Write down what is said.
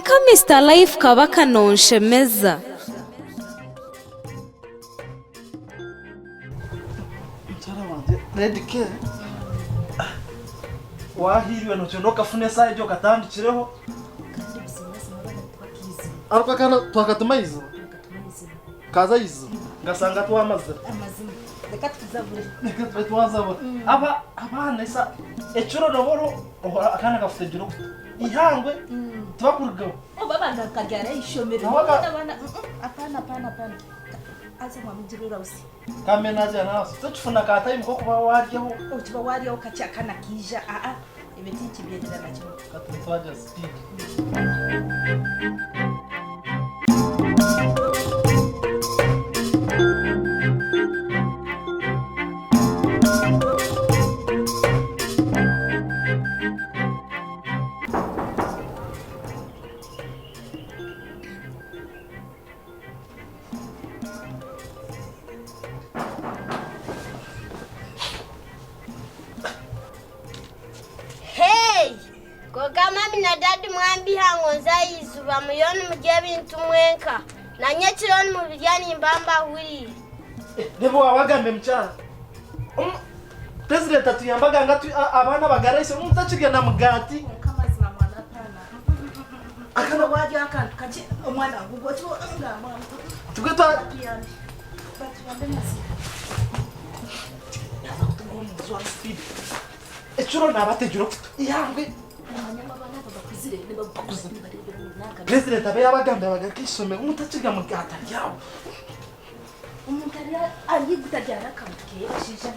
ka Mr Life kaba kanonshemeza. Red K wahiriwe ntuconoka fune saa ibyo gatandikireho ariko kana twakatuma izo kaza izo ngasanga twamaze amazima reka tuzabure reka twazabura abana isa ecuro roboro akana gafite jiro ihangwe tubakurgaho babanda kagara ishomero abana apana aza mwamujirura usi kamenaje naso tuchufuna ka time ko kuba waryeho ukiba waryeho kacyakana kija ibiti kibyedera nacyo katwaje speak Mami na dadi mwambi hangonza izuba muyoni mujye bintu mwenka na nyekironi mu bijyani mbamba huri nebo wagambe mchana president atuyambaga ngatu abana bagaraise mutachiga na mugati kamazima mwana pana akana waje akantu kaje umwana gugo cyo ngama tugeta echuro nabategiro ihangwe president abe yabagambe bagakisome umutachiga mugata yawo umuntu ari gutaryara akantu kera shija